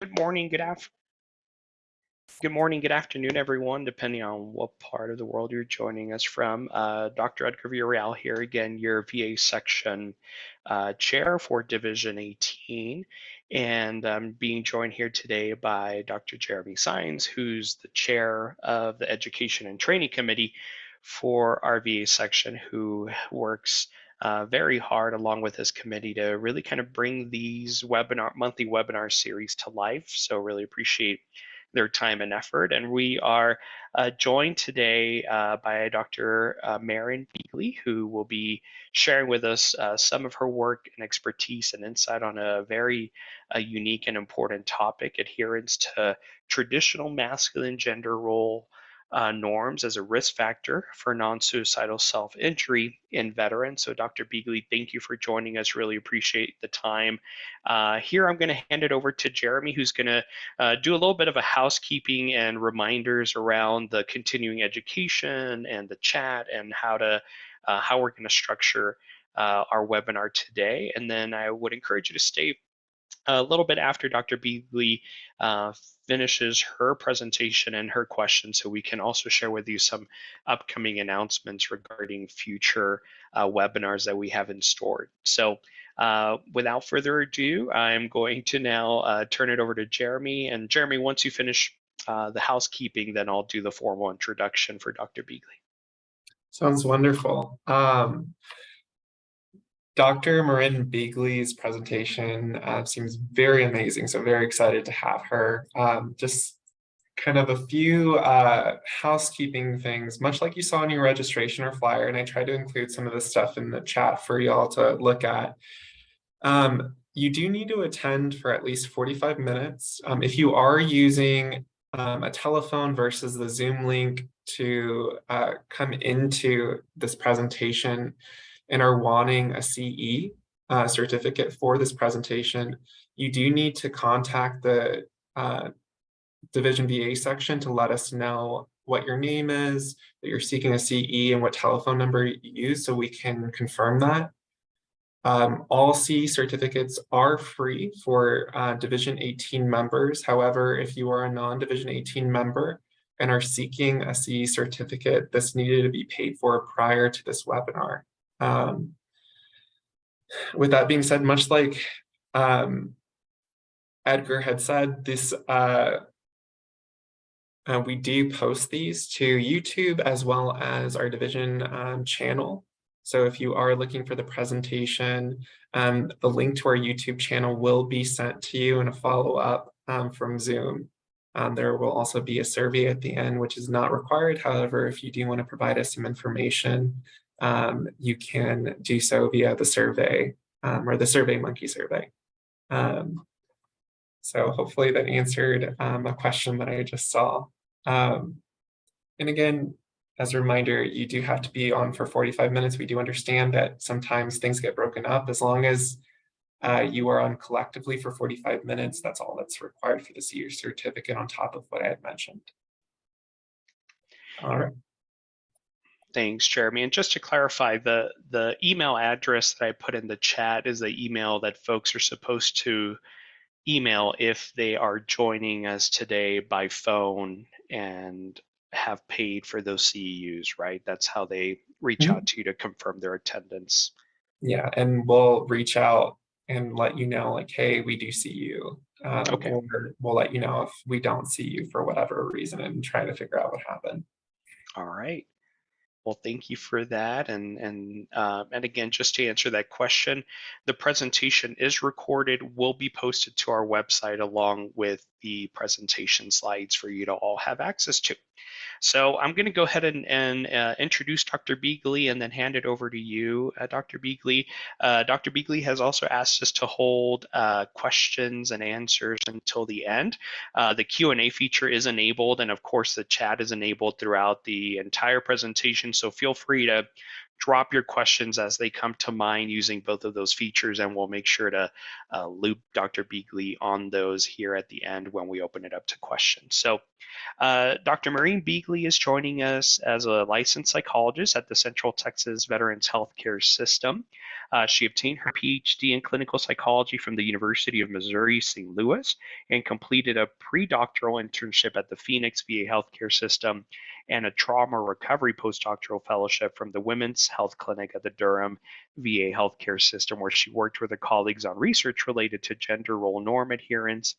Good morning, good morning, good afternoon, everyone, depending on what part of the world you're joining us from. Dr. Edgar Villarreal here again, your VA section chair for Division 18, and I'm being joined here today by Dr. Jeremy Sines, who's the chair of the Education and Training Committee for our VA section, who works very hard along with his committee to really kind of bring these monthly webinar series to life. So really appreciate their time and effort. And we are joined today by Dr. Marion Beagley, who will be sharing with us some of her work and expertise and insight on a very unique and important topic: adherence to traditional masculine gender role norms as a risk factor for non-suicidal self-injury in veterans. So Dr. Beagley, thank you for joining us. Really appreciate the time. Here I'm going to hand it over to Jeremy, who's going to do a little bit of a housekeeping and reminders around the continuing education and the chat and how we're going to structure our webinar today. And then I would encourage you to stay a little bit after Dr. Beagley uh, finishes her presentation and her questions, so we can also share with you some upcoming announcements regarding future webinars that we have in store. So without further ado, I'm going to now turn it over to Jeremy. And Jeremy, once you finish the housekeeping, then I'll do the formal introduction for Dr. Beagley. Sounds wonderful. Dr. Marin Beagley's presentation seems very amazing, so very excited to have her. Just kind of a few housekeeping things, much like you saw in your registration or flyer, and I tried to include some of the stuff in the chat for y'all to look at. You do need to attend for at least 45 minutes. If you are using a telephone versus the Zoom link to come into this presentation and are wanting a CE certificate for this presentation, you do need to contact the Division VA section to let us know what your name is, that you're seeking a CE, and what telephone number you use so we can confirm that. All CE certificates are free for Division 18 members. However, if you are a non-Division 18 member and are seeking a CE certificate, this needed to be paid for prior to this webinar. With that being said, much like Edgar had said, we do post these to YouTube as well as our division channel. So if you are looking for the presentation, the link to our YouTube channel will be sent to you in a follow-up from Zoom. There will also be a survey at the end, which is not required. However, if you do want to provide us some information, you can do so via the survey or the SurveyMonkey survey. So hopefully that answered a question that I just saw. And again, as a reminder, you do have to be on for 45 minutes. We do understand that sometimes things get broken up. As long as you are on collectively for 45 minutes, that's all that's required for the CE certificate on top of what I had mentioned. All right. Thanks, Jeremy. And just to clarify, the email address that I put in the chat is the email that folks are supposed to email if they are joining us today by phone and have paid for those CEUs, right? That's how they reach out to you to confirm their attendance. Yeah, and we'll reach out and let you know, like, hey, we do see you. Okay. Or we'll let you know if we don't see you for whatever reason and try to figure out what happened. All right. Well, thank you for that. And again, just to answer that question, the presentation is recorded, will be posted to our website along with the presentation slides for you to all have access to. So I'm going to go ahead and introduce Dr. Beagley and then hand it over to you, Dr. Beagley. Dr. Beagley has also asked us to hold questions and answers until the end. The Q&A feature is enabled, and of course the chat is enabled throughout the entire presentation, so feel free to drop your questions as they come to mind using both of those features, and we'll make sure to loop Dr. Beagley on those here at the end when we open it up to questions. So Dr. Maureen Beagley is joining us as a licensed psychologist at the Central Texas Veterans Healthcare System. She obtained her PhD in clinical psychology from the University of Missouri St. Louis and completed a pre-doctoral internship at the Phoenix VA Healthcare System and a trauma recovery postdoctoral fellowship from the Women's Health Clinic at the Durham VA Healthcare System, where she worked with her colleagues on research related to gender role norm adherence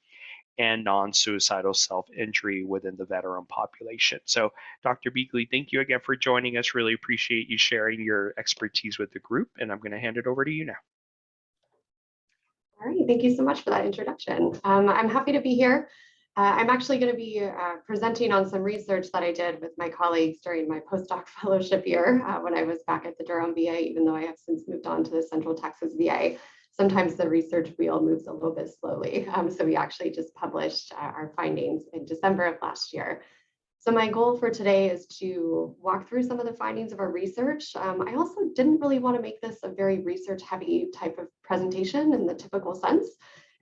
and non-suicidal self-injury within the veteran population. So, Dr. Beagley, thank you again for joining us. Really appreciate you sharing your expertise with the group, and I'm going to hand it over to you now. All right, thank you so much for that introduction. I'm happy to be here. I'm actually going to be presenting on some research that I did with my colleagues during my postdoc fellowship year when I was back at the Durham VA, even though I have since moved on to the Central Texas VA. Sometimes the research wheel moves a little bit slowly. So we actually just published our findings in December of last year. So my goal for today is to walk through some of the findings of our research. I also didn't really want to make this a very research heavy type of presentation in the typical sense.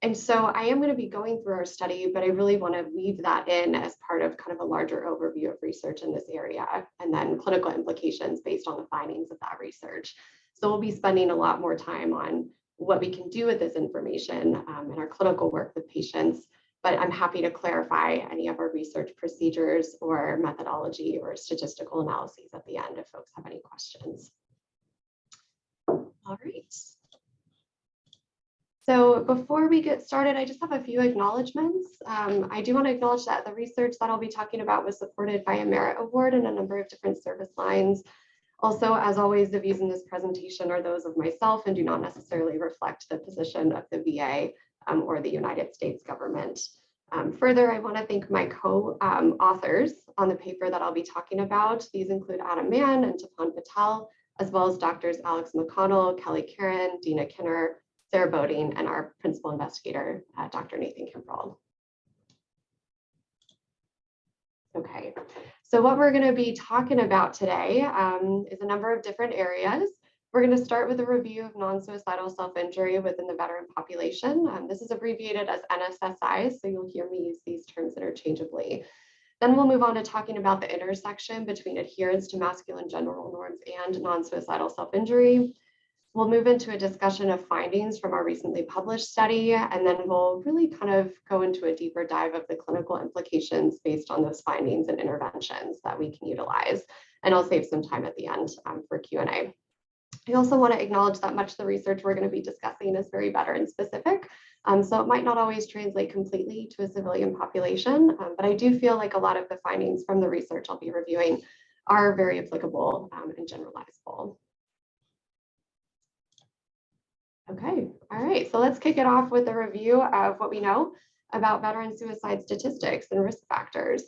And so I am going to be going through our study, but I really want to weave that in as part of kind of a larger overview of research in this area and then clinical implications based on the findings of that research. So we'll be spending a lot more time on what we can do with this information in our clinical work with patients, but I'm happy to clarify any of our research procedures or methodology or statistical analyses at the end if folks have any questions. All right. So before we get started, I just have a few acknowledgements. I do want to acknowledge that the research that I'll be talking about was supported by a merit award in a number of different service lines. Also, as always, the views in this presentation are those of myself and do not necessarily reflect the position of the VA or the United States government. Further, I want to thank my co-authors on the paper that I'll be talking about. These include Adam Mann and Tapan Patel, as well as doctors Alex McConnell, Kelly Karen, Dina Kinner, Sarah Boding, and our principal investigator, Dr. Nathan Kimbrell. Okay, so what we're going to be talking about today is a number of different areas. We're going to start with a review of non-suicidal self-injury within the veteran population. This is abbreviated as NSSI, so you'll hear me use these terms interchangeably. Then we'll move on to talking about the intersection between adherence to masculine gender role norms and non-suicidal self-injury. We'll move into a discussion of findings from our recently published study, and then we'll really kind of go into a deeper dive of the clinical implications based on those findings and interventions that we can utilize. And I'll save some time at the end for Q&A. I also want to acknowledge that much of the research we're going to be discussing is very veteran specific. So it might not always translate completely to a civilian population, but I do feel like a lot of the findings from the research I'll be reviewing are very applicable and generalizable. Okay, all right, so let's kick it off with a review of what we know about veteran suicide statistics and risk factors.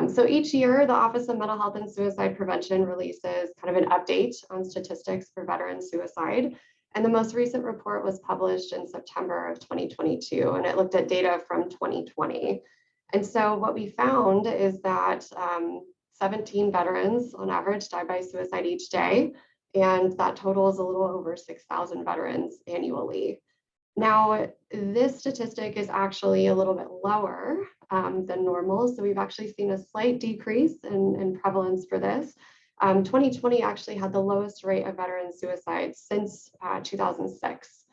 So each year, the Office of Mental Health and Suicide Prevention releases kind of an update on statistics for veteran suicide. And the most recent report was published in September of 2022, and it looked at data from 2020. And so what we found is that 17 veterans on average die by suicide each day, and that total is a little over 6,000 veterans annually. Now, this statistic is actually a little bit lower than normal. So we've actually seen a slight decrease in prevalence for this. 2020 actually had the lowest rate of veteran suicides since 2006.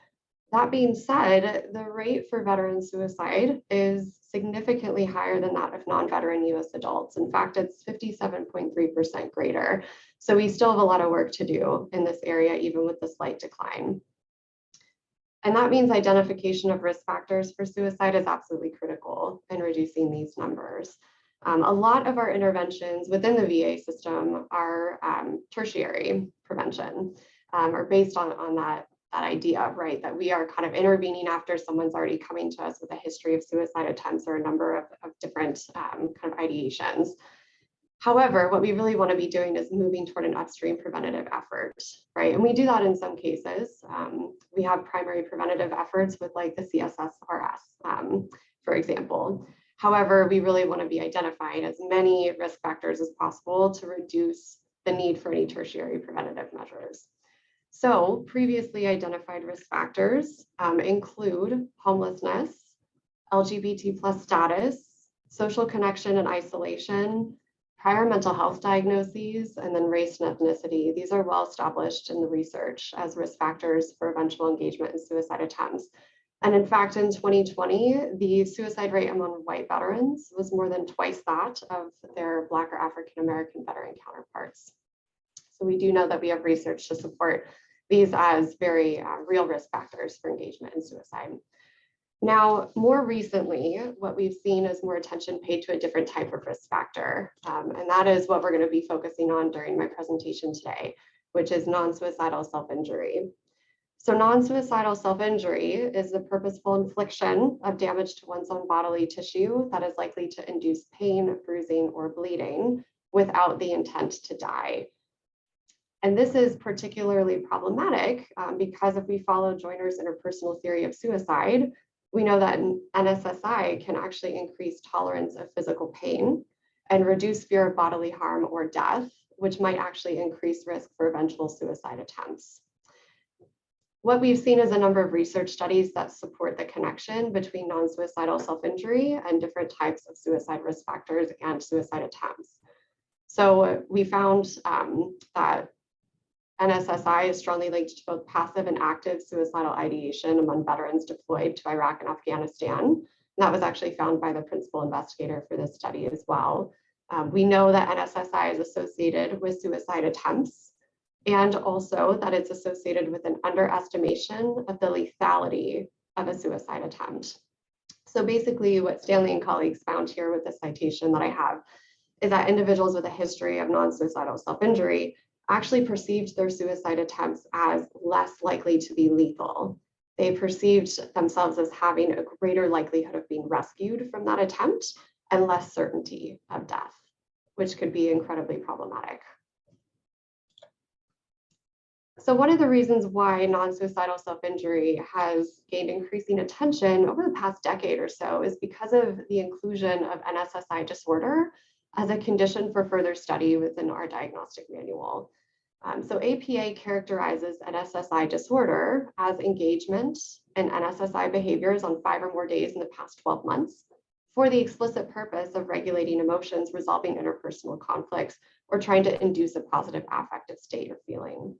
That being said, the rate for veteran suicide is significantly higher than that of non-veteran US adults. In fact, it's 57.3% greater. So we still have a lot of work to do in this area, even with the slight decline. And that means identification of risk factors for suicide is absolutely critical in reducing these numbers. A lot of our interventions within the VA system are tertiary prevention, or based on that idea, right? That we are kind of intervening after someone's already coming to us with a history of suicide attempts or a number of different kind of ideations. However, what we really want to be doing is moving toward an upstream preventative effort, right? And we do that in some cases. We have primary preventative efforts with like the CSSRS, for example. However, we really want to be identifying as many risk factors as possible to reduce the need for any tertiary preventative measures. So previously identified risk factors include homelessness, LGBT+ status, social connection and isolation, prior mental health diagnoses, and then race and ethnicity. These are well established in the research as risk factors for eventual engagement in suicide attempts. And in fact, in 2020, the suicide rate among white veterans was more than twice that of their Black or African American veteran counterparts. So we do know that we have research to support these as very real risk factors for engagement in suicide. Now, more recently, what we've seen is more attention paid to a different type of risk factor, and that is what we're going to be focusing on during my presentation today, which is non-suicidal self-injury. So non-suicidal self-injury is the purposeful infliction of damage to one's own bodily tissue that is likely to induce pain, bruising, or bleeding without the intent to die. And this is particularly problematic because if we follow Joiner's interpersonal theory of suicide, we know that NSSI can actually increase tolerance of physical pain and reduce fear of bodily harm or death, which might actually increase risk for eventual suicide attempts. What we've seen is a number of research studies that support the connection between non-suicidal self-injury and different types of suicide risk factors and suicide attempts. So we found that NSSI is strongly linked to both passive and active suicidal ideation among veterans deployed to Iraq and Afghanistan. And that was actually found by the principal investigator for this study as well. We know that NSSI is associated with suicide attempts, and also that it's associated with an underestimation of the lethality of a suicide attempt. So basically what Stanley and colleagues found here with the citation that I have is that individuals with a history of non-suicidal self-injury actually perceived their suicide attempts as less likely to be lethal. They perceived themselves as having a greater likelihood of being rescued from that attempt and less certainty of death, which could be incredibly problematic. So one of the reasons why non-suicidal self-injury has gained increasing attention over the past decade or so is because of the inclusion of NSSI disorder as a condition for further study within our diagnostic manual. So APA characterizes NSSI disorder as engagement in NSSI behaviors on 5 or more days in the past 12 months for the explicit purpose of regulating emotions, resolving interpersonal conflicts, or trying to induce a positive affective state or feeling.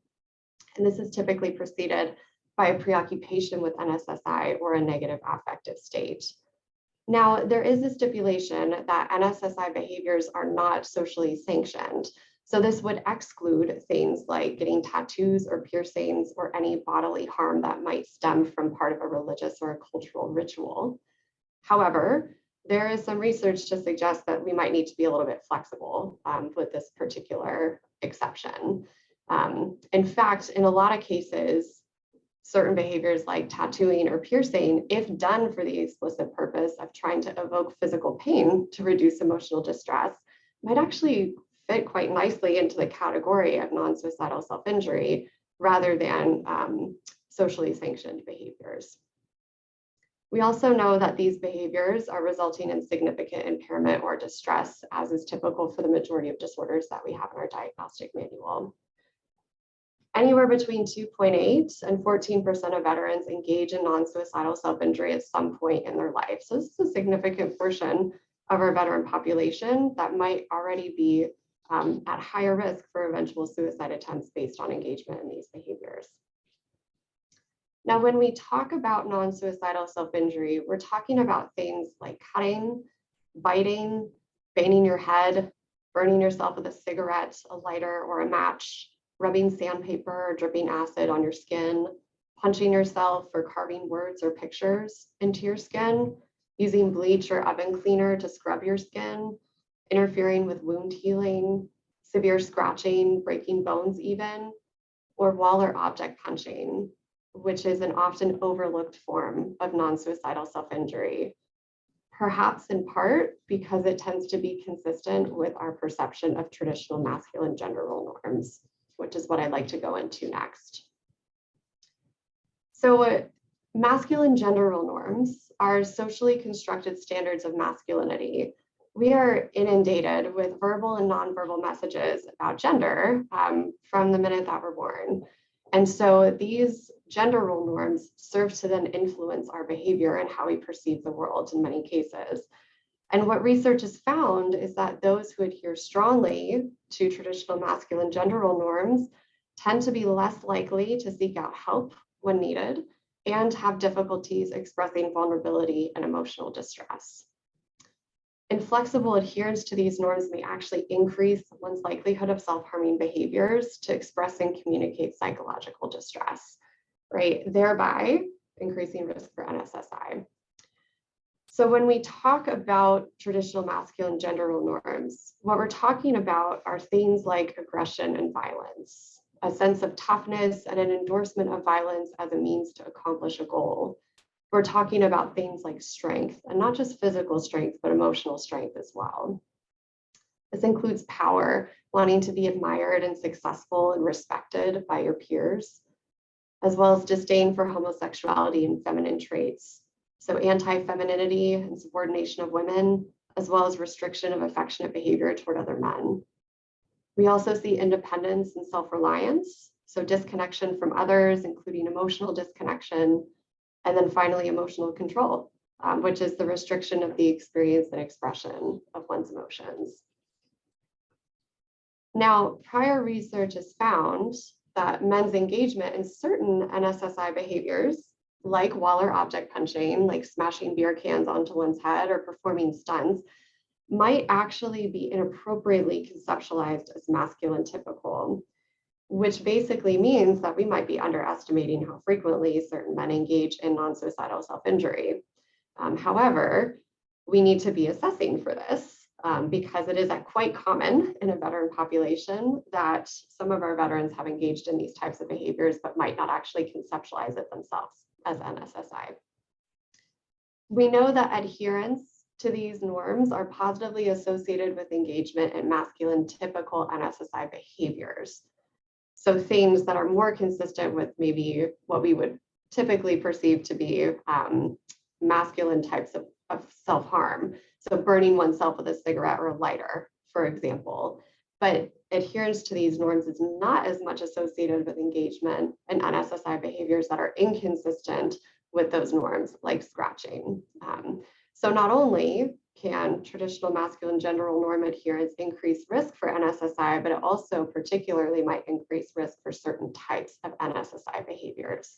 And this is typically preceded by a preoccupation with NSSI or a negative affective state. Now, there is a stipulation that NSSI behaviors are not socially sanctioned. So this would exclude things like getting tattoos or piercings or any bodily harm that might stem from part of a religious or a cultural ritual. However, there is some research to suggest that we might need to be a little bit flexible with this particular exception. In fact, in a lot of cases, certain behaviors like tattooing or piercing, if done for the explicit purpose of trying to evoke physical pain to reduce emotional distress, might actually fit quite nicely into the category of non-suicidal self-injury rather than socially sanctioned behaviors. We also know that these behaviors are resulting in significant impairment or distress, as is typical for the majority of disorders that we have in our diagnostic manual. Anywhere between 2.8 and 14% of veterans engage in non-suicidal self-injury at some point in their life. So this is a significant portion of our veteran population that might already be at higher risk for eventual suicide attempts based on engagement in these behaviors. Now, when we talk about non-suicidal self-injury, we're talking about things like cutting, biting, banging your head, burning yourself with a cigarette, a lighter, or a match, rubbing sandpaper or dripping acid on your skin, punching yourself or carving words or pictures into your skin, using bleach or oven cleaner to scrub your skin, interfering with wound healing, severe scratching, breaking bones even, or wall or object punching, which is an often overlooked form of non-suicidal self-injury, perhaps in part because it tends to be consistent with our perception of traditional masculine gender role norms, which is what I'd like to go into next. So masculine gender role norms are socially constructed standards of masculinity. We are inundated with verbal and nonverbal messages about gender from the minute that we're born. And so these gender role norms serve to then influence our behavior and how we perceive the world in many cases. And what research has found is that those who adhere strongly to traditional masculine gender role norms tend to be less likely to seek out help when needed and have difficulties expressing vulnerability and emotional distress. Inflexible adherence to these norms may actually increase one's likelihood of self-harming behaviors to express and communicate psychological distress, right? Thereby increasing risk for NSSI. So when we talk about traditional masculine gender role norms, what we're talking about are things like aggression and violence, a sense of toughness and an endorsement of violence as a means to accomplish a goal. We're talking about things like strength, and not just physical strength, but emotional strength as well. This includes power, wanting to be admired and successful and respected by your peers, as well as disdain for homosexuality and feminine traits. So anti-femininity and subordination of women, as well as restriction of affectionate behavior toward other men. We also see independence and self-reliance, so disconnection from others, including emotional disconnection, and then finally emotional control, which is the restriction of the experience and expression of one's emotions. Now, prior research has found that men's engagement in certain NSSI behaviors, like wall or object punching, like smashing beer cans onto one's head or performing stunts, might actually be inappropriately conceptualized as masculine typical, which basically means that we might be underestimating how frequently certain men engage in non-suicidal self-injury. However, we need to be assessing for this because it is quite common in a veteran population that some of our veterans have engaged in these types of behaviors, but might not actually conceptualize it themselves as NSSI. We know that adherence to these norms are positively associated with engagement in masculine typical NSSI behaviors. So things that are more consistent with maybe what we would typically perceive to be masculine types of self-harm. So burning oneself with a cigarette or a lighter, for example. But adherence to these norms is not as much associated with engagement in NSSI behaviors that are inconsistent with those norms, like scratching. So not only can traditional masculine gender role norm adherence increase risk for NSSI, but it also particularly might increase risk for certain types of NSSI behaviors.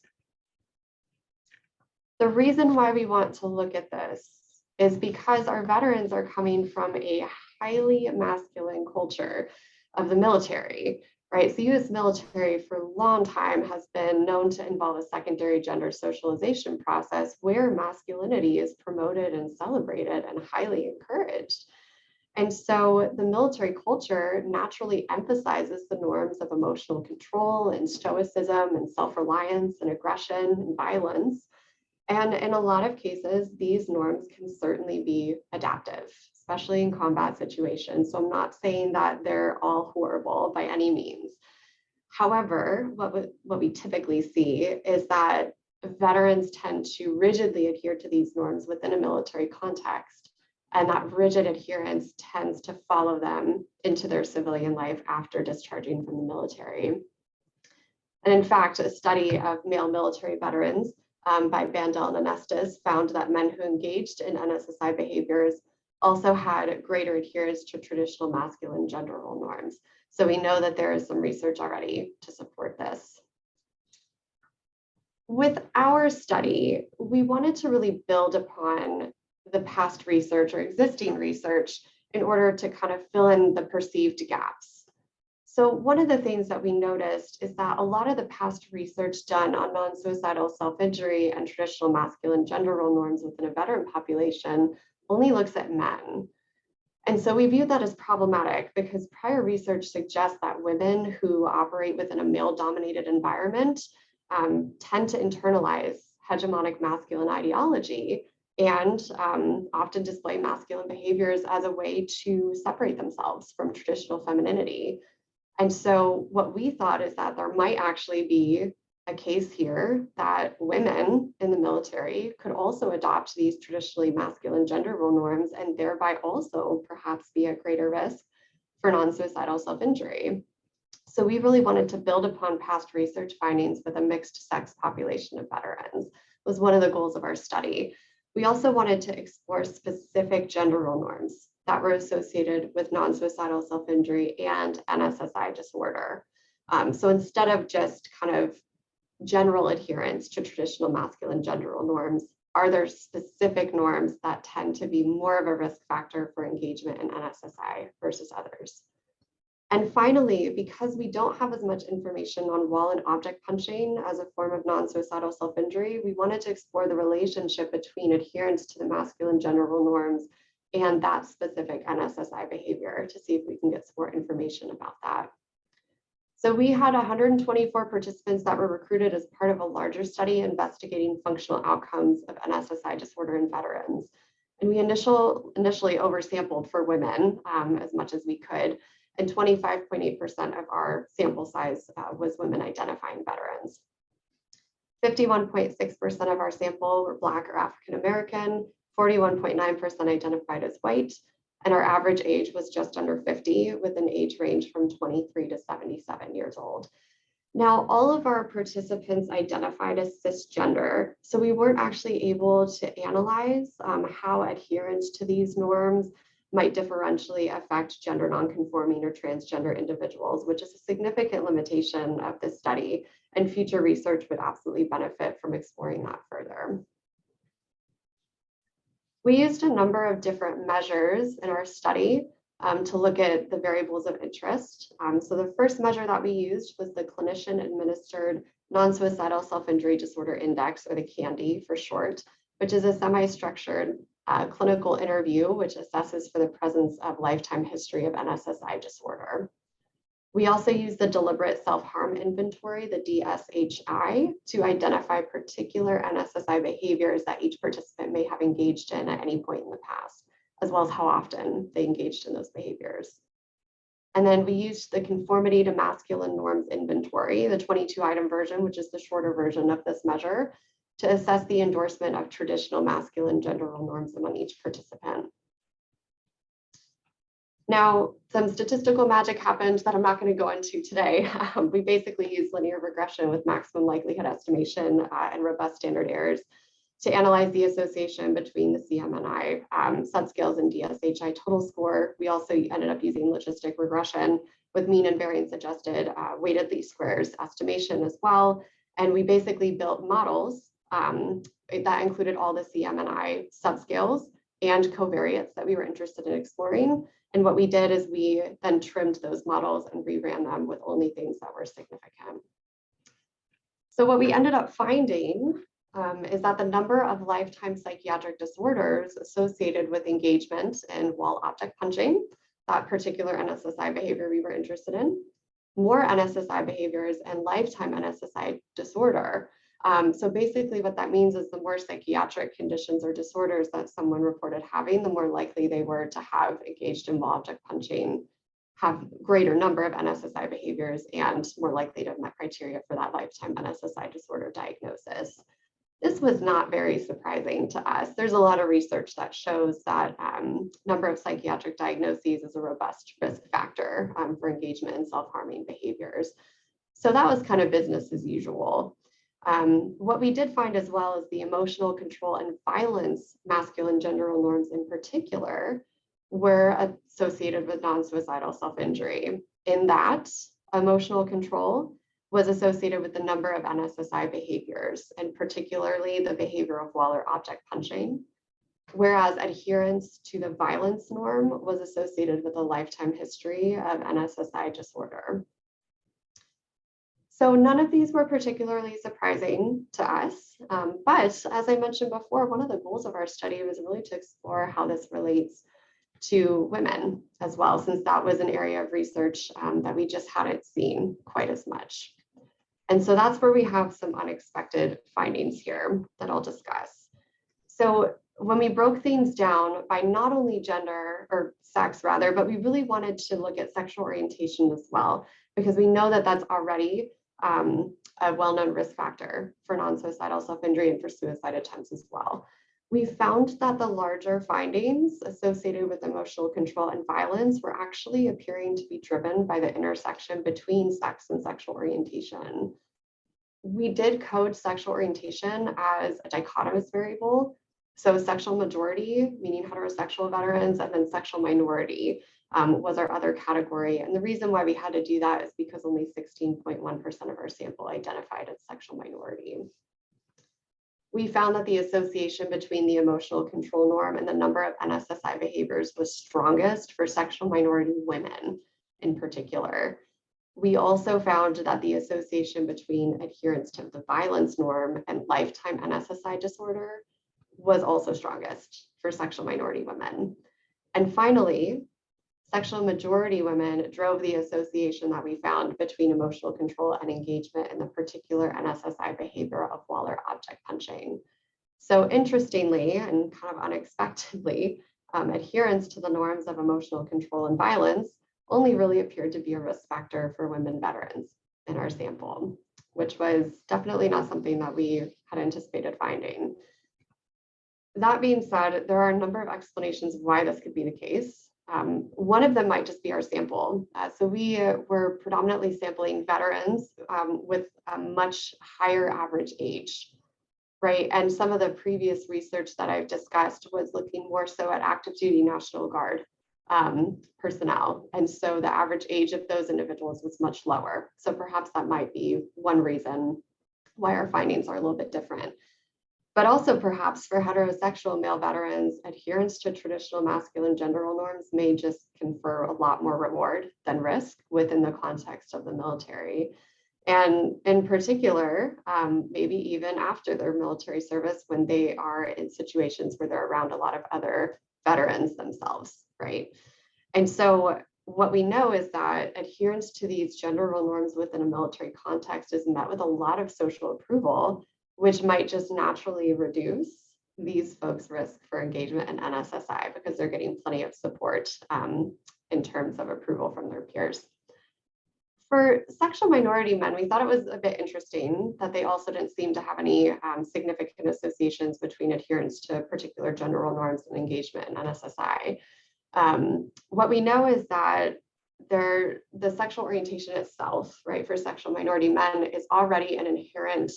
The reason why we want to look at this is because our veterans are coming from a highly masculine culture of the military, right? So US military for a long time has been known to involve a secondary gender socialization process where masculinity is promoted and celebrated and highly encouraged. And so the military culture naturally emphasizes the norms of emotional control and stoicism and self-reliance and aggression and violence. And in a lot of cases, these norms can certainly be adaptive, especially in combat situations. So I'm not saying that they're all horrible by any means. However, what we typically see is that veterans tend to rigidly adhere to these norms within a military context, and that rigid adherence tends to follow them into their civilian life after discharging from the military. And in fact, a study of male military veterans by Bandel and Anestis found that men who engaged in NSSI behaviors also had greater adherence to traditional masculine gender role norms. So we know that there is some research already to support this. With our study, we wanted to really build upon the past research or existing research in order to kind of fill in the perceived gaps. So one of the things that we noticed is that a lot of the past research done on non-suicidal self-injury and traditional masculine gender role norms within a veteran population only looks at men. And so we view that as problematic because prior research suggests that women who operate within a male-dominated environment tend to internalize hegemonic masculine ideology and often display masculine behaviors as a way to separate themselves from traditional femininity. And so what we thought is that there might actually be a case here that women in the military could also adopt these traditionally masculine gender role norms and thereby also perhaps be at greater risk for non-suicidal self-injury. So we really wanted to build upon past research findings with a mixed sex population of veterans. It was one of the goals of our study. We also wanted to explore specific gender role norms that were associated with non-suicidal self-injury and NSSI disorder. So instead of just kind of general adherence to traditional masculine gender role norms, are there specific norms that tend to be more of a risk factor for engagement in NSSI versus others? And finally, because we don't have as much information on wall and object punching as a form of non-suicidal self-injury, we wanted to explore the relationship between adherence to the masculine gender role norms and that specific NSSI behavior to see if we can get some more information about that. So we had 124 participants that were recruited as part of a larger study investigating functional outcomes of NSSI disorder in veterans. And we initially oversampled for women as much as we could, and 25.8% of our sample size was women identifying veterans. 51.6% of our sample were Black or African American, 41.9% identified as white, and our average age was just under 50, with an age range from 23 to 77 years old. Now, all of our participants identified as cisgender, so we weren't actually able to analyze how adherence to these norms might differentially affect gender nonconforming or transgender individuals, which is a significant limitation of this study, and future research would absolutely benefit from exploring that further. We used a number of different measures in our study to look at the variables of interest. So the first measure that we used was the clinician administered non-suicidal self-injury disorder index, or the CANDI for short, which is a semi-structured clinical interview which assesses for the presence of lifetime history of NSSI disorder. We also use the deliberate self-harm inventory, the DSHI, to identify particular NSSI behaviors that each participant may have engaged in at any point in the past, as well as how often they engaged in those behaviors. And then we used the conformity to masculine norms inventory, the 22-item version, which is the shorter version of this measure, to assess the endorsement of traditional masculine gender role norms among each participant. Now, some statistical magic happened that I'm not going to go into today. We basically used linear regression with maximum likelihood estimation and robust standard errors to analyze the association between the CMNI subscales and DSHI total score. We also ended up using logistic regression with mean and variance adjusted weighted least squares estimation as well. And we basically built models that included all the CMNI subscales and covariates that we were interested in exploring. And what we did is we then trimmed those models and reran them with only things that were significant. So what we ended up finding is that the number of lifetime psychiatric disorders associated with engagement in wall object punching, that particular NSSI behavior we were interested in, more NSSI behaviors and lifetime NSSI disorder. So basically what that means is the more psychiatric conditions or disorders that someone reported having, the more likely they were to have engaged in wall object punching, have greater number of NSSI behaviors, and more likely to have met criteria for that lifetime NSSI disorder diagnosis. This was not very surprising to us. There's a lot of research that shows that number of psychiatric diagnoses is a robust risk factor for engagement in self-harming behaviors. So that was kind of business as usual. What we did find as well is the emotional control and violence masculine gender role norms in particular were associated with non-suicidal self-injury, in that emotional control was associated with the number of NSSI behaviors, and particularly the behavior of wall or object punching, whereas adherence to the violence norm was associated with a lifetime history of NSSI disorder. So none of these were particularly surprising to us, but as I mentioned before, one of the goals of our study was really to explore how this relates to women as well, since that was an area of research that we just hadn't seen quite as much. And so that's where we have some unexpected findings here that I'll discuss. So when we broke things down by not only gender or sex rather, but we really wanted to look at sexual orientation as well, because we know that that's already a well-known risk factor for non-suicidal self-injury and for suicide attempts as well. We found that the larger findings associated with emotional control and violence were actually appearing to be driven by the intersection between sex and sexual orientation. We did code sexual orientation as a dichotomous variable, So sexual majority, meaning heterosexual veterans, and then sexual minority was our other category. And the reason why we had to do that is because only 16.1% of our sample identified as sexual minority. We found that the association between the emotional control norm and the number of NSSI behaviors was strongest for sexual minority women in particular. We also found that the association between adherence to the violence norm and lifetime NSSI disorder was also strongest for sexual minority women. And finally, sexual majority women drove the association that we found between emotional control and engagement in the particular NSSI behavior of wall or object punching. So interestingly and kind of unexpectedly, adherence to the norms of emotional control and violence only really appeared to be a risk factor for women veterans in our sample, which was definitely not something that we had anticipated finding. That being said, there are a number of explanations why this could be the case. One of them might just be our sample. So we were predominantly sampling veterans with a much higher average age, right? And some of the previous research that I've discussed was looking more so at active duty National Guard personnel. And so the average age of those individuals was much lower. So perhaps that might be one reason why our findings are a little bit different. But also perhaps for heterosexual male veterans, adherence to traditional masculine gender role norms may just confer a lot more reward than risk within the context of the military. And in particular, maybe even after their military service, when they are in situations where they're around a lot of other veterans themselves, right? And so what we know is that adherence to these gender role norms within a military context is met with a lot of social approval, which might just naturally reduce these folks' risk for engagement in NSSI because they're getting plenty of support in terms of approval from their peers. For sexual minority men, we thought it was a bit interesting that they also didn't seem to have any significant associations between adherence to particular gender role norms and engagement in NSSI. What we know is that the sexual orientation itself, right, for sexual minority men is already an inherent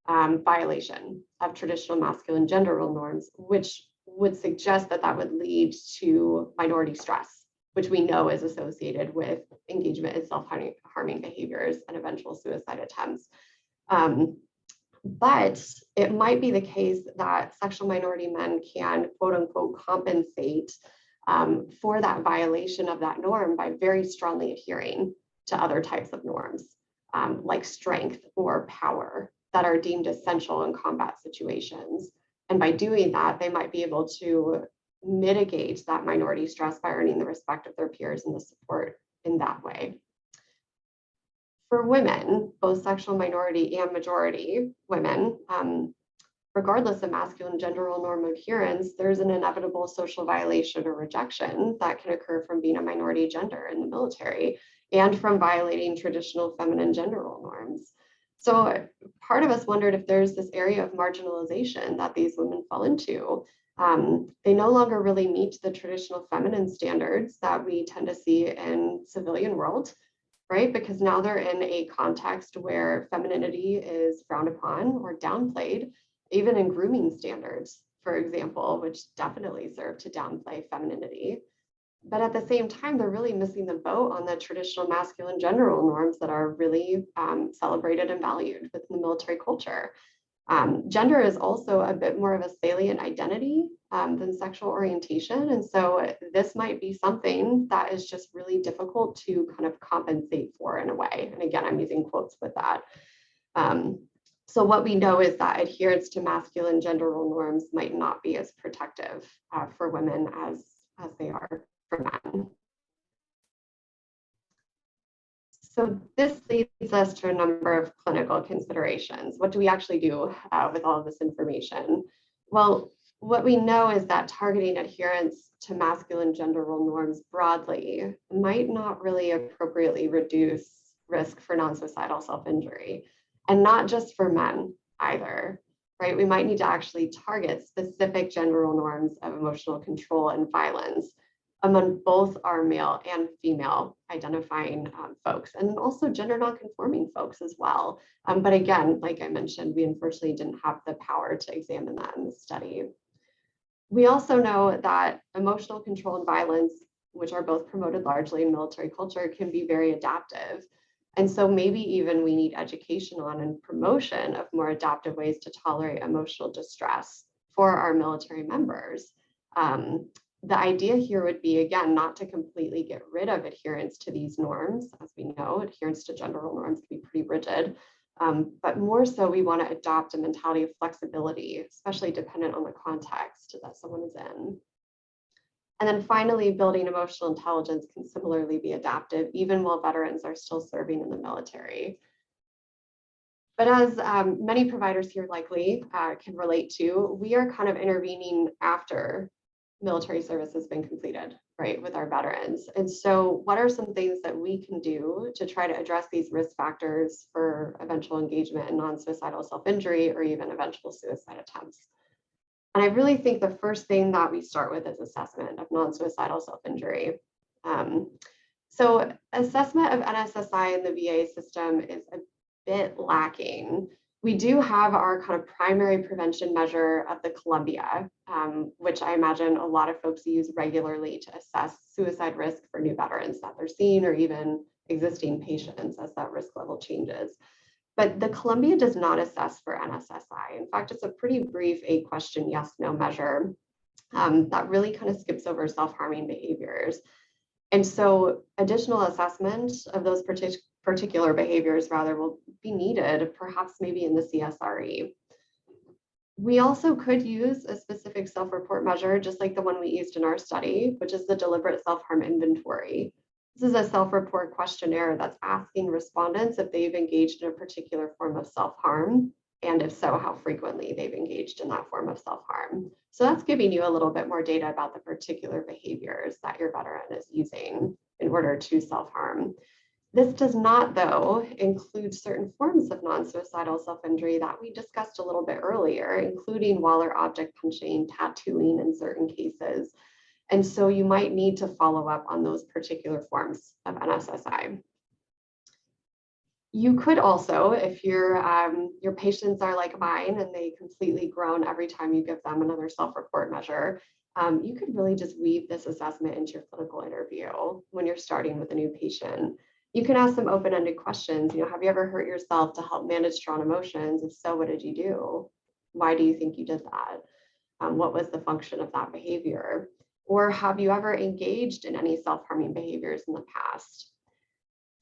violation of traditional masculine gender role norms, which would suggest that that would lead to minority stress, which we know is associated with engagement in self-harming behaviors and eventual suicide attempts. But it might be the case that sexual minority men can, quote unquote, compensate for that violation of that norm by very strongly adhering to other types of norms, like strength or power, that are deemed essential in combat situations. And by doing that, they might be able to mitigate that minority stress by earning the respect of their peers and the support in that way. For women, both sexual minority and majority women, regardless of masculine gender role norm adherence, there's an inevitable social violation or rejection that can occur from being a minority gender in the military and from violating traditional feminine gender role norms. So part of us wondered if there's this area of marginalization that these women fall into. They no longer really meet the traditional feminine standards that we tend to see in civilian world, right? Because now they're in a context where femininity is frowned upon or downplayed, even in grooming standards, for example, which definitely serve to downplay femininity. But at the same time, they're really missing the boat on the traditional masculine gender role norms that are really celebrated and valued within the military culture. Gender is also a bit more of a salient identity than sexual orientation. And so this might be something that is just really difficult to kind of compensate for in a way. And again, I'm using quotes with that. So what we know is that adherence to masculine gender role norms might not be as protective for women as they are for men. So this leads us to a number of clinical considerations. What do we actually do with all of this information? Well, what we know is that targeting adherence to masculine gender role norms broadly might not really appropriately reduce risk for non-suicidal self-injury, and not just for men either, right? We might need to actually target specific gender role norms of emotional control and violence among both our male and female identifying folks, and also gender nonconforming folks as well. But again, like I mentioned, we unfortunately didn't have the power to examine that in the study. We also know that emotional control and violence, which are both promoted largely in military culture, can be very adaptive. And so maybe even we need education on and promotion of more adaptive ways to tolerate emotional distress for our military members. The idea here would be, again, not to completely get rid of adherence to these norms. As we know, adherence to gender role norms can be pretty rigid, but more so we want to adopt a mentality of flexibility, especially dependent on the context that someone is in. And then finally, building emotional intelligence can similarly be adaptive, even while veterans are still serving in the military. But as many providers here likely can relate to, we are kind of intervening after military service has been completed, right, with our veterans. And so what are some things that we can do to try to address these risk factors for eventual engagement in non-suicidal self-injury or even eventual suicide attempts? And I really think the first thing that we start with is assessment of non-suicidal self-injury. So assessment of NSSI in the VA system is a bit lacking. We do have our kind of primary prevention measure of the Columbia, which I imagine a lot of folks use regularly to assess suicide risk for new veterans that they're seeing or even existing patients as that risk level changes. But the Columbia does not assess for NSSI. In fact, it's a pretty brief 8-question yes/no measure that really kind of skips over self-harming behaviors. And so additional assessment of those particular behaviors rather will be needed, perhaps maybe in the CSRE. We also could use a specific self-report measure, just like the one we used in our study, which is the deliberate self-harm inventory. This is a self-report questionnaire that's asking respondents if they've engaged in a particular form of self-harm, and if so, how frequently they've engaged in that form of self-harm. So that's giving you a little bit more data about the particular behaviors that your veteran is using in order to self-harm. This does not, though, include certain forms of non-suicidal self-injury that we discussed a little bit earlier, including wall or object punching, tattooing in certain cases. And so you might need to follow up on those particular forms of NSSI. You could also, if your patients are like mine and they completely groan every time you give them another self-report measure, you could really just weave this assessment into your clinical interview when you're starting with a new patient. You can ask them open-ended questions. Have you ever hurt yourself to help manage strong emotions? If so, what did you do? Why do you think you did that? What was the function of that behavior? Or have you ever engaged in any self-harming behaviors in the past?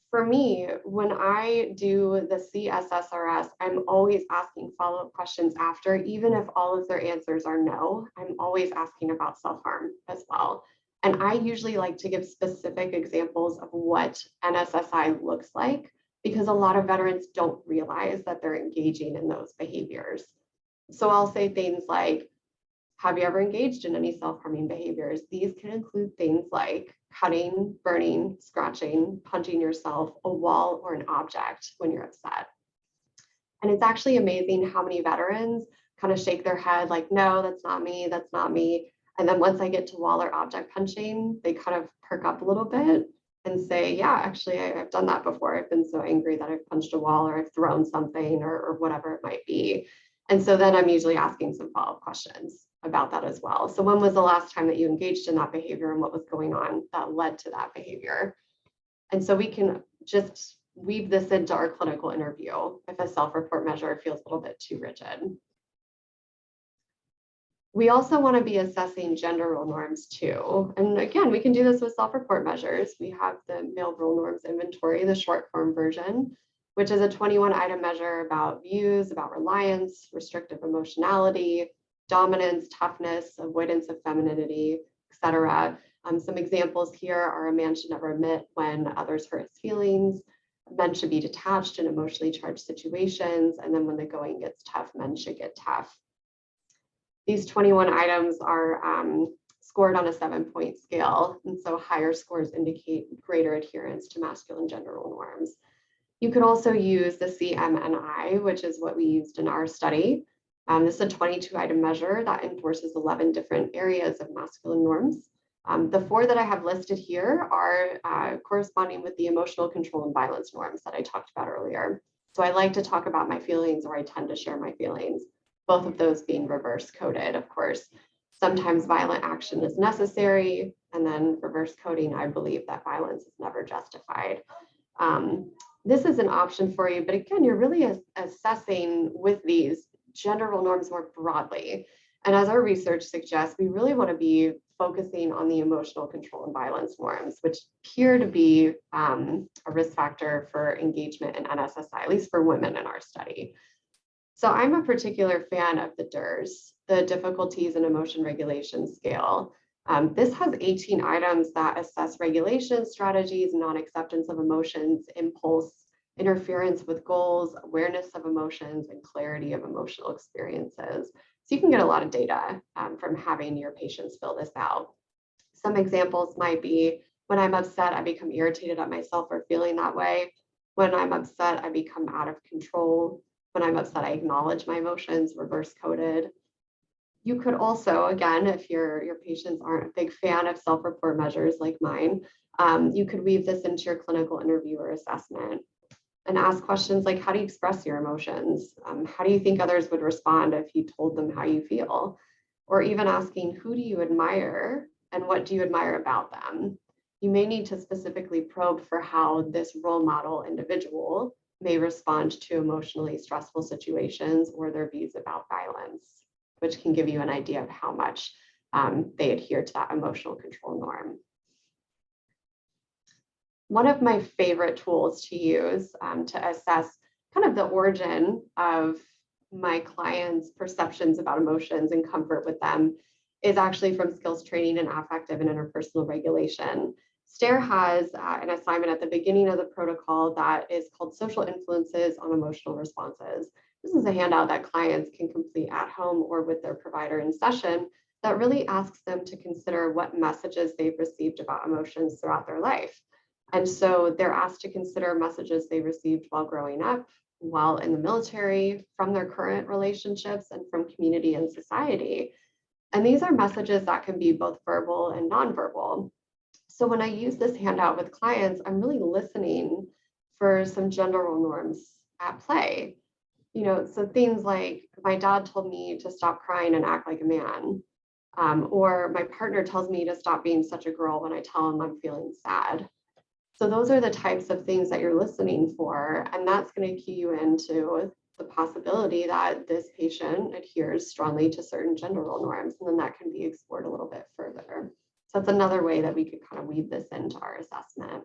For me, when I do the CSSRS, I'm always asking follow-up questions after, even if all of their answers are no, I'm always asking about self-harm as well. And I usually like to give specific examples of what NSSI looks like, because a lot of veterans don't realize that they're engaging in those behaviors. So I'll say things like, have you ever engaged in any self-harming behaviors? These can include things like cutting, burning, scratching, punching yourself, a wall, or an object when you're upset. And it's actually amazing how many veterans kind of shake their head like, no, that's not me, that's not me. And then once I get to wall or object punching, they kind of perk up a little bit and say, yeah, actually, I've done that before. I've been so angry that I've punched a wall or I've thrown something or whatever it might be. And so then I'm usually asking some follow-up questions about that as well. So when was the last time that you engaged in that behavior and what was going on that led to that behavior? And so we can just weave this into our clinical interview if a self-report measure feels a little bit too rigid. We also want to be assessing gender role norms too. And again, we can do this with self-report measures. We have the male role norms inventory, the short form version, which is a 21-item measure about views, about reliance, restrictive emotionality, dominance, toughness, avoidance of femininity, etc. Some examples here are a man should never admit when others hurt his feelings, men should be detached in emotionally charged situations, and then when the going gets tough, men should get tough. These 21 items are scored on a 7-point scale, and so higher scores indicate greater adherence to masculine gender role norms. You could also use the CMNI, which is what we used in our study. This is a 22-item measure that enforces 11 different areas of masculine norms. The 4 that I have listed here are corresponding with the emotional control and violence norms that I talked about earlier. So I like to talk about my feelings, or I tend to share my feelings, both of those being reverse coded, of course. Sometimes violent action is necessary, and then reverse coding, I believe that violence is never justified. This is an option for you, but again, you're really assessing with these gender role norms more broadly. And as our research suggests, we really want to be focusing on the emotional control and violence norms, which appear to be a risk factor for engagement in NSSI, at least for women in our study. So I'm a particular fan of the DERS, the Difficulties in Emotion Regulation Scale. This has 18 items that assess regulation strategies, non-acceptance of emotions, impulse, interference with goals, awareness of emotions, and clarity of emotional experiences. So you can get a lot of data from having your patients fill this out. Some examples might be, when I'm upset, I become irritated at myself for feeling that way. When I'm upset, I become out of control. When I'm upset, I acknowledge my emotions, reverse coded. You could also, again, if your patients aren't a big fan of self-report measures like mine, you could weave this into your clinical interview or assessment and ask questions like, how do you express your emotions? How do you think others would respond if you told them how you feel? Or even asking, who do you admire and what do you admire about them? You may need to specifically probe for how this role model individual may respond to emotionally stressful situations or their views about violence, which can give you an idea of how much they adhere to that emotional control norm. One of my favorite tools to use to assess kind of the origin of my clients' perceptions about emotions and comfort with them is actually from skills training in affective and interpersonal regulation. STAIR has an assignment at the beginning of the protocol that is called Social Influences on Emotional Responses. This is a handout that clients can complete at home or with their provider in session that really asks them to consider what messages they've received about emotions throughout their life. And so they're asked to consider messages they received while growing up, while in the military, from their current relationships, and from community and society. And these are messages that can be both verbal and nonverbal. So when I use this handout with clients, I'm really listening for some gender role norms at play. So things like, my dad told me to stop crying and act like a man. Or my partner tells me to stop being such a girl when I tell him I'm feeling sad. So those are the types of things that you're listening for, and that's going to key you into the possibility that this patient adheres strongly to certain gender role norms, and then that can be explored a little bit further. So that's another way that we could kind of weave this into our assessment.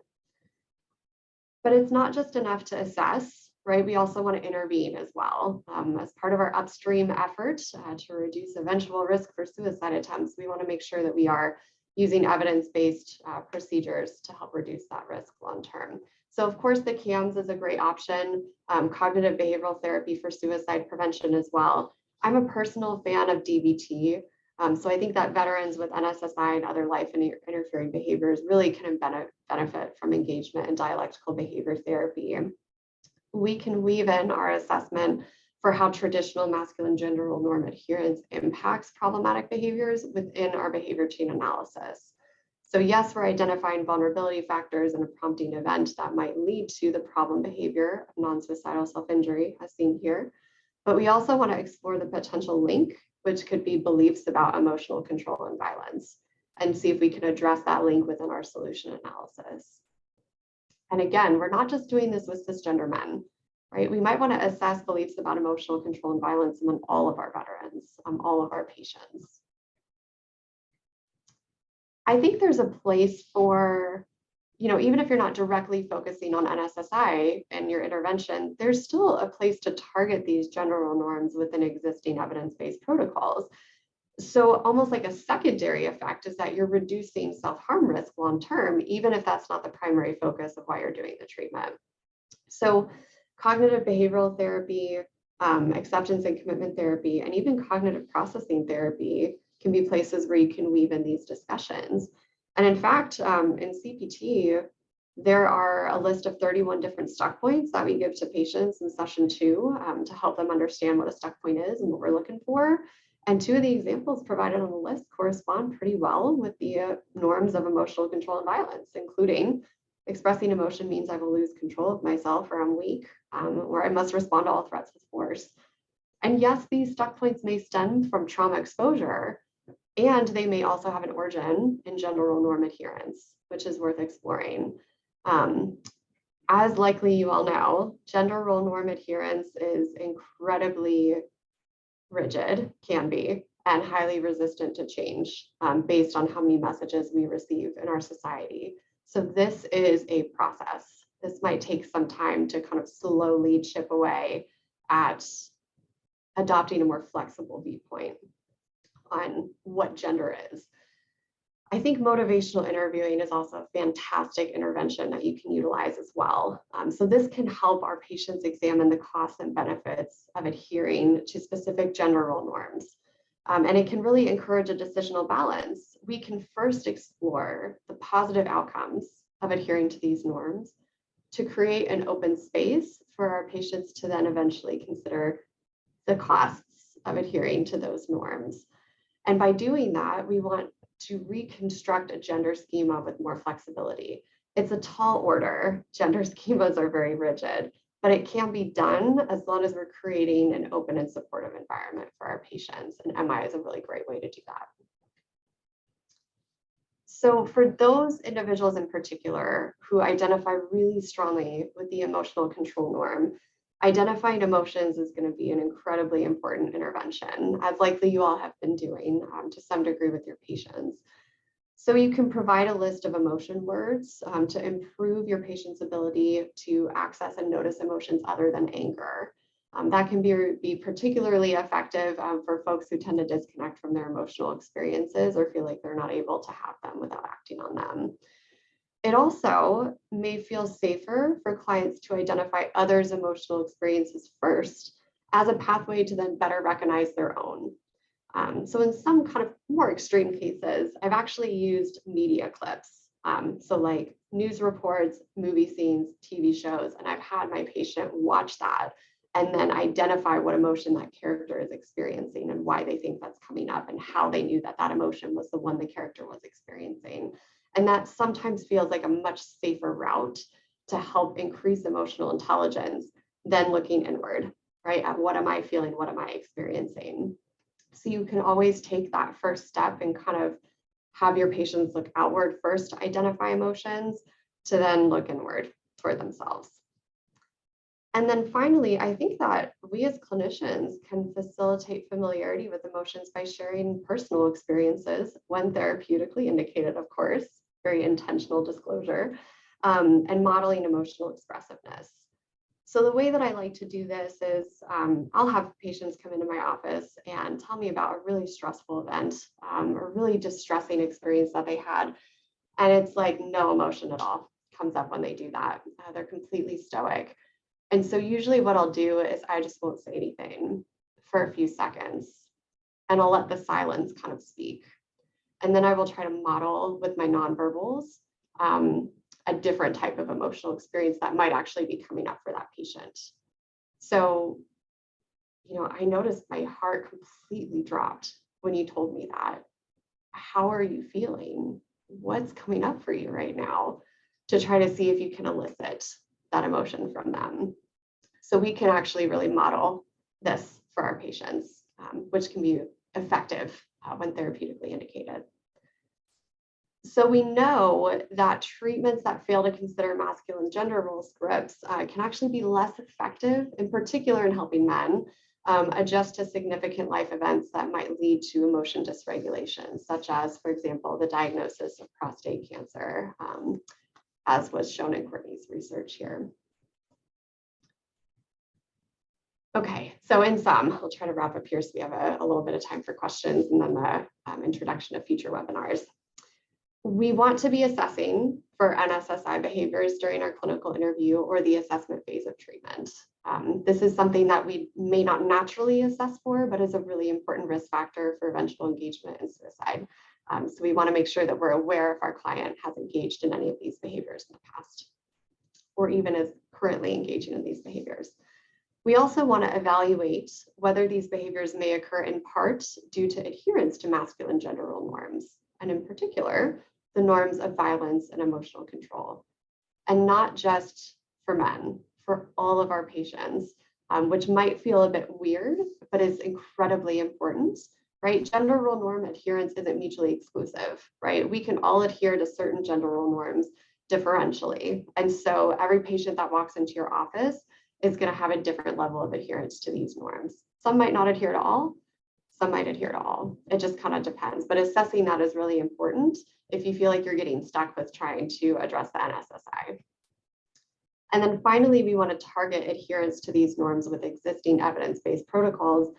But it's not just enough to assess, right? We also want to intervene as well. As part of our upstream effort to reduce eventual risk for suicide attempts, we want to make sure that we are using evidence-based procedures to help reduce that risk long-term. So of course, the CAMS is a great option, cognitive behavioral therapy for suicide prevention as well. I'm a personal fan of DBT. So I think that veterans with NSSI and other life interfering behaviors really can benefit from engagement in dialectical behavior therapy. We can weave in our assessment for how traditional masculine gender role norm adherence impacts problematic behaviors within our behavior chain analysis. So yes, we're identifying vulnerability factors and a prompting event that might lead to the problem behavior of non-suicidal self-injury as seen here. But we also want to explore the potential link, which could be beliefs about emotional control and violence, and see if we can address that link within our solution analysis. And again, we're not just doing this with cisgender men, right? We might want to assess beliefs about emotional control and violence among all of our veterans, all of our patients. I think there's a place for, even if you're not directly focusing on NSSI in your intervention, there's still a place to target these gender role norms within existing evidence-based protocols. So almost like a secondary effect is that you're reducing self-harm risk long-term, even if that's not the primary focus of why you're doing the treatment. So cognitive behavioral therapy, acceptance and commitment therapy, and even cognitive processing therapy can be places where you can weave in these discussions. And in fact, in CPT, there are a list of 31 different stuck points that we give to patients in session 2 to help them understand what a stuck point is and what we're looking for. And 2 of the examples provided on the list correspond pretty well with the norms of emotional control and violence, including expressing emotion means I will lose control of myself or I'm weak, or I must respond to all threats with force. And yes, these stuck points may stem from trauma exposure, And they may also have an origin in gender role norm adherence, which is worth exploring. As likely you all know, gender role norm adherence is incredibly rigid, can be, and highly resistant to change based on how many messages we receive in our society. So this is a process. This might take some time to kind of slowly chip away at adopting a more flexible viewpoint on what gender is. I think motivational interviewing is also a fantastic intervention that you can utilize as well. So this can help our patients examine the costs and benefits of adhering to specific gender role norms. And it can really encourage a decisional balance. We can first explore the positive outcomes of adhering to these norms to create an open space for our patients to then eventually consider the costs of adhering to those norms. And by doing that, we want to reconstruct a gender schema with more flexibility. It's a tall order. Gender schemas are very rigid, but it can be done as long as we're creating an open and supportive environment for our patients. And MI is a really great way to do that. So for those individuals in particular who identify really strongly with the emotional control norm, identifying emotions is going to be an incredibly important intervention, as likely you all have been doing to some degree with your patients. So you can provide a list of emotion words to improve your patient's ability to access and notice emotions other than anger. That can be particularly effective for folks who tend to disconnect from their emotional experiences or feel like they're not able to have them without acting on them. It also may feel safer for clients to identify others' emotional experiences first as a pathway to then better recognize their own. So in some kind of more extreme cases, I've actually used media clips. So like news reports, movie scenes, TV shows, and I've had my patient watch that and then identify what emotion that character is experiencing and why they think that's coming up and how they knew that that emotion was the one the character was experiencing. And that sometimes feels like a much safer route to help increase emotional intelligence than looking inward, right? At what am I feeling? What am I experiencing? So you can always take that first step and kind of have your patients look outward first to identify emotions, to then look inward toward themselves. And then finally, I think that we as clinicians can facilitate familiarity with emotions by sharing personal experiences when therapeutically indicated, of course, very intentional disclosure, and modeling emotional expressiveness. So the way that I like to do this is I'll have patients come into my office and tell me about a really stressful event or really distressing experience that they had. And it's like no emotion at all comes up when they do that. They're completely stoic. And so usually what I'll do is I just won't say anything for a few seconds and I'll let the silence kind of speak. And then I will try to model with my nonverbals a different type of emotional experience that might actually be coming up for that patient. So, I noticed my heart completely dropped when you told me that. How are you feeling? What's coming up for you right now? To try to see if you can elicit that emotion from them. So we can actually really model this for our patients, which can be effective when therapeutically indicated. So we know that treatments that fail to consider masculine gender role scripts can actually be less effective, in particular in helping men adjust to significant life events that might lead to emotion dysregulation, such as, for example, the diagnosis of prostate cancer, as was shown in Courtney's research here. Okay, so in sum, I'll try to wrap up here so we have a little bit of time for questions and then the introduction of future webinars. We want to be assessing for NSSI behaviors during our clinical interview or the assessment phase of treatment. This is something that we may not naturally assess for, but is a really important risk factor for eventual engagement in suicide. So we want to make sure that we're aware if our client has engaged in any of these behaviors in the past, or even is currently engaging in these behaviors. We also want to evaluate whether these behaviors may occur in part due to adherence to masculine gender role norms, and in particular, the norms of violence and emotional control. And not just for men, for all of our patients, which might feel a bit weird, but is incredibly important right? Gender role norm adherence isn't mutually exclusive, right? We can all adhere to certain gender role norms differentially. And so every patient that walks into your office is going to have a different level of adherence to these norms. Some might not adhere to all, some might adhere to all. It just kind of depends. But assessing that is really important if you feel like you're getting stuck with trying to address the NSSI. And then finally, we want to target adherence to these norms with existing evidence-based protocols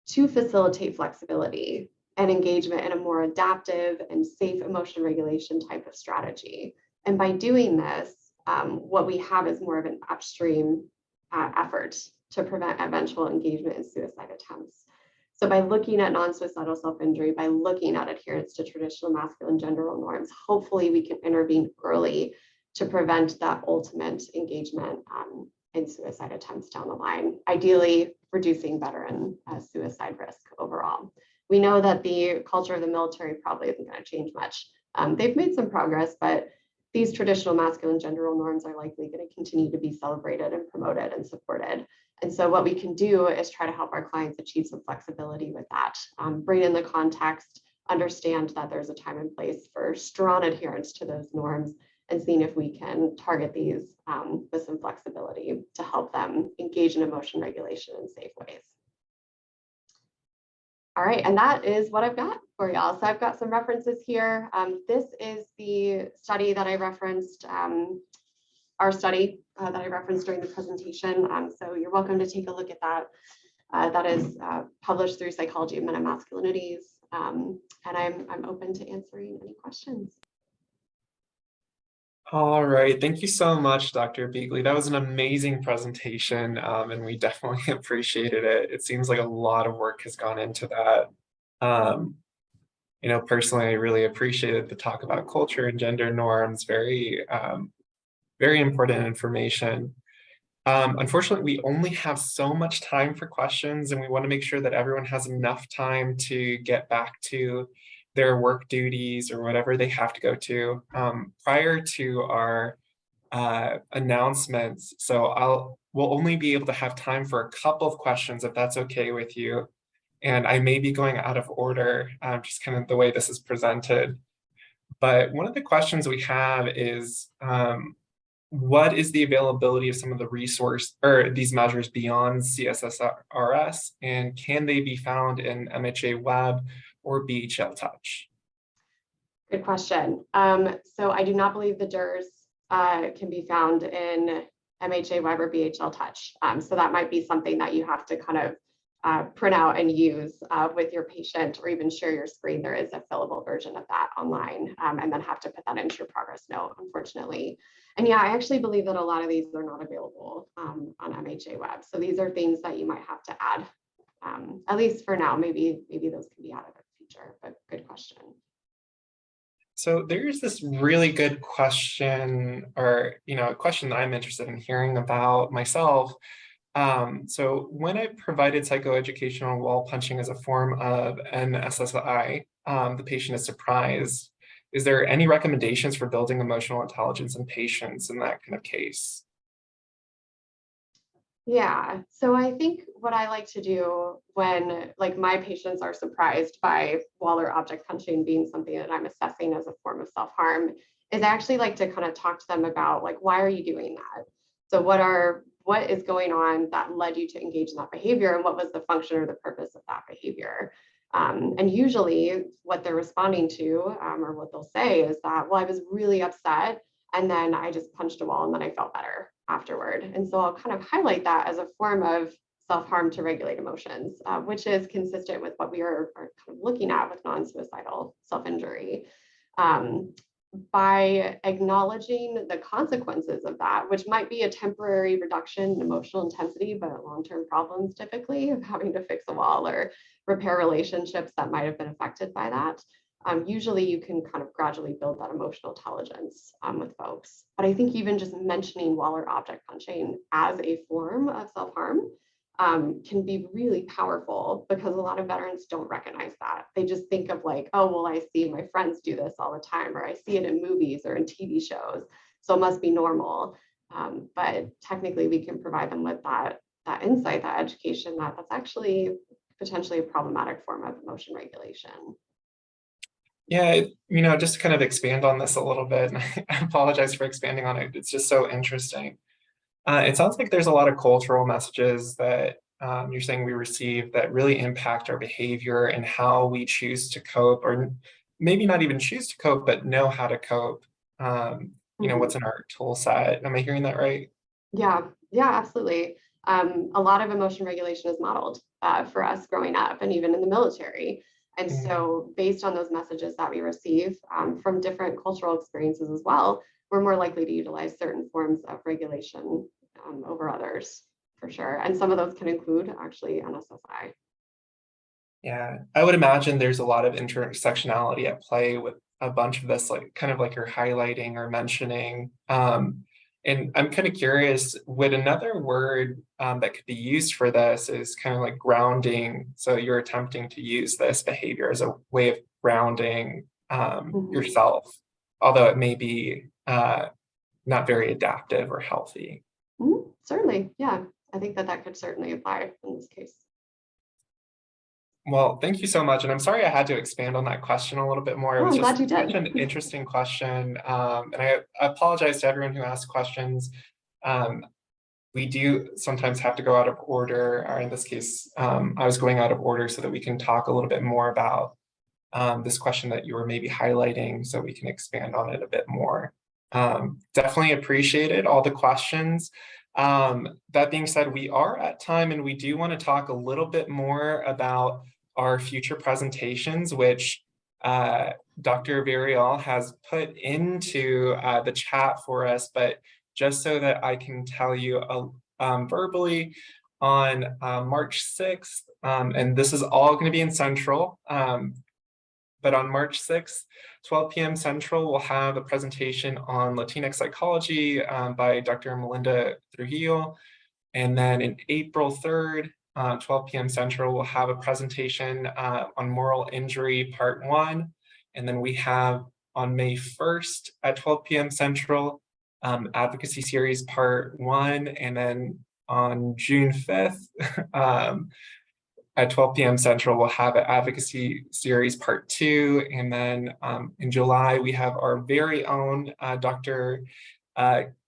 to facilitate flexibility and engagement in a more adaptive and safe emotion regulation type of strategy. And by doing this, what we have is more of an upstream effort to prevent eventual engagement in suicide attempts. So by looking at non-suicidal self-injury, by looking at adherence to traditional masculine gender role norms, hopefully we can intervene early to prevent that ultimate engagement in suicide attempts down the line, ideally reducing veteran suicide risk overall. We know that the culture of the military probably isn't going to change much. They've made some progress, but these traditional masculine gender role norms are likely going to continue to be celebrated and promoted and supported. And so what we can do is try to help our clients achieve some flexibility with that, bring in the context, understand that there's a time and place for strong adherence to those norms, and seeing if we can target these with some flexibility to help them engage in emotion regulation in safe ways. All right, and that is what I've got for y'all. So I've got some references here. This is the study that I referenced, our study that I referenced during the presentation. So you're welcome to take a look at that. That is published through Psychology of Men and Masculinities. And I'm open to answering any questions. All right, thank you so much, Dr. Beagley. That was an amazing presentation, and we definitely appreciated it. It seems like a lot of work has gone into that. You know, personally, I really appreciated the talk about culture and gender norms. Very, very important information. Unfortunately, we only have so much time for questions, and we want to make sure that everyone has enough time to get back to their work duties or whatever they have to go to prior to our announcements. So we'll only be able to have time for a couple of questions if that's okay with you. And I may be going out of order, just kind of the way this is presented. But one of the questions we have is, what is the availability of some of the resource or these measures beyond CSSRS, and can they be found in MHA Web or BHL Touch? Good question. So I do not believe the DERs can be found in MHA Web or BHL Touch. So that might be something that you have to kind of print out and use with your patient, or even share your screen. There is a fillable version of that online, and then have to put that into your progress note, unfortunately. And yeah, I actually believe that a lot of these are not available on MHA Web. So these are things that you might have to add, at least for now. Maybe those can be added in the future, but good question. So there's this really good question, or a question that I'm interested in hearing about myself. So when I provided psychoeducational wall punching as a form of NSSI, the patient is surprised. Is there any recommendations for building emotional intelligence in patients in that kind of case? Yeah, so I think what I like to do when my patients are surprised by wall or object punching being something that I'm assessing as a form of self-harm is I actually like to kind of talk to them about why are you doing that? So what is going on that led you to engage in that behavior, and what was the function or the purpose of that behavior? And usually what they're responding to, or what they'll say is that, well, I was really upset and then I just punched a wall and then I felt better afterward. And so I'll kind of highlight that as a form of self-harm to regulate emotions, which is consistent with what we are kind of looking at with non-suicidal self-injury. By acknowledging the consequences of that, which might be a temporary reduction in emotional intensity, but long-term problems typically of having to fix a wall or repair relationships that might have been affected by that. Usually you can kind of gradually build that emotional intelligence with folks. But I think even just mentioning wall or object punching as a form of self-harm can be really powerful, because a lot of veterans don't recognize that. They just think of oh, well, I see my friends do this all the time, or I see it in movies or in TV shows, so it must be normal. But technically we can provide them with that insight, that education, that's actually potentially a problematic form of emotion regulation. Yeah, just to kind of expand on this a little bit, and I apologize for expanding on it. It's just so interesting. It sounds like there's a lot of cultural messages that you're saying we receive that really impact our behavior and how we choose to cope, or maybe not even choose to cope, but know how to cope. What's in our tool set. Am I hearing that right? Yeah, absolutely. A lot of emotion regulation is modeled for us growing up and even in the military. And so based on those messages that we receive from different cultural experiences as well, we're more likely to utilize certain forms of regulation over others, for sure. And some of those can include actually NSSI. Yeah, I would imagine there's a lot of intersectionality at play with a bunch of this, like kind of like you're highlighting or mentioning. And I'm kind of curious, would another word that could be used for this is kind of like grounding. So you're attempting to use this behavior as a way of grounding yourself, although it may be not very adaptive or healthy. Certainly, yeah. I think that could certainly apply in this case. Well, thank you so much. And I'm sorry I had to expand on that question a little bit more. It was I'm glad just you did. such an interesting question. And I apologize to everyone who asked questions. We do sometimes have to go out of order, or in this case, I was going out of order so that we can talk a little bit more about this question that you were maybe highlighting, so we can expand on it a bit more. Definitely appreciated all the questions. That being said, we are at time and we do want to talk a little bit more about our future presentations, which Dr. Varial has put into the chat for us, but just so that I can tell you verbally, on March 6th, and this is all going to be in Central, but on March 6th, 12 p.m. Central, we'll have a presentation on Latinx psychology by Dr. Melinda Trujillo. And then in April 3rd, 12 p.m. Central, we'll have a presentation on moral injury part 1. And then we have on May 1st at 12 p.m. Central, advocacy series part 1. And then on June 5th, at 12 p.m. Central, we'll have an advocacy series part 2. And then in July, we have our very own Dr.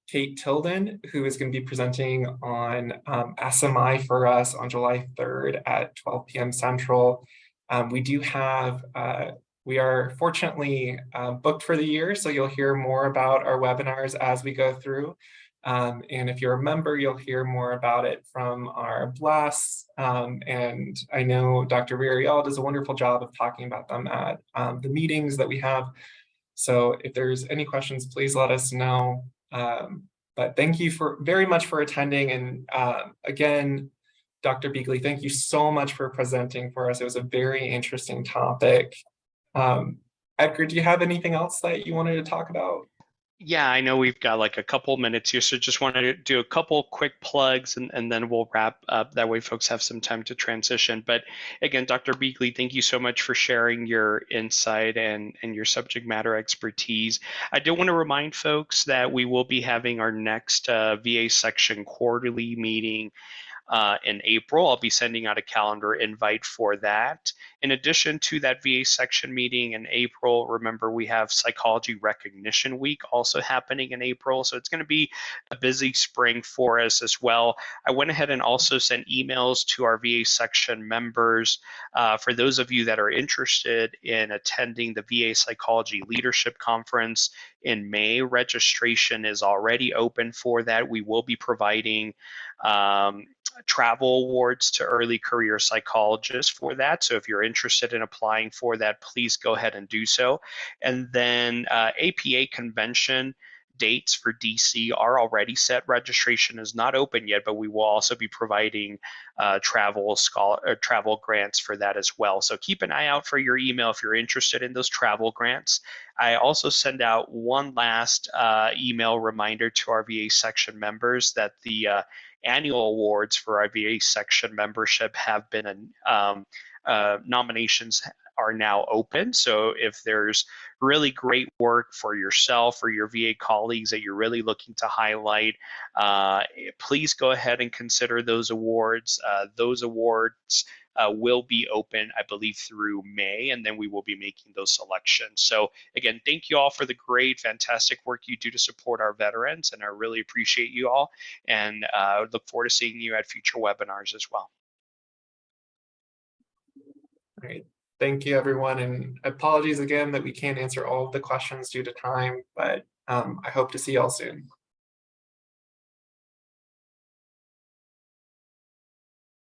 Kate Tilden, who is going to be presenting on SMI for us on July 3rd at 12 p.m. Central. We are fortunately booked for the year, so you'll hear more about our webinars as we go through. And if you're a member, you'll hear more about it from our blasts. And I know Dr. Varial does a wonderful job of talking about them at the meetings that we have. So if there's any questions, please let us know. But thank you very much for attending. And again, Dr. Beagley, thank you so much for presenting for us. It was a very interesting topic. Edgar, do you have anything else that you wanted to talk about? Yeah, I know we've got like a couple minutes here, so just wanted to do a couple quick plugs and then we'll wrap up. That way folks have some time to transition. But again, Dr. Beagley, thank you so much for sharing your insight and your subject matter expertise. I do want to remind folks that we will be having our next VA section quarterly meeting in April. I'll be sending out a calendar invite for that. In addition to that VA section meeting in April, remember we have Psychology Recognition Week also happening in April. So it's going to be a busy spring for us as well. I went ahead and also sent emails to our VA section members. For those of you that are interested in attending the VA Psychology Leadership Conference in May, registration is already open for that. We will be providing travel awards to early career psychologists for that. So if you're interested in applying for that, please go ahead and do so. And then APA convention dates for DC are already set. Registration is not open yet, but we will also be providing travel grants for that as well. So keep an eye out for your email if you're interested in those travel grants. I also send out one last email reminder to our VA section members that the annual awards for our VA section membership have been nominations are now open. So if there's really great work for yourself or your VA colleagues that you're really looking to highlight, please go ahead and consider those awards. Those awards will be open, I believe, through May, and then we will be making those selections. So again, thank you all for the great, fantastic work you do to support our veterans, and I really appreciate you all, and look forward to seeing you at future webinars as well. Great. Thank you, everyone, and apologies again that we can't answer all of the questions due to time, but I hope to see y'all soon.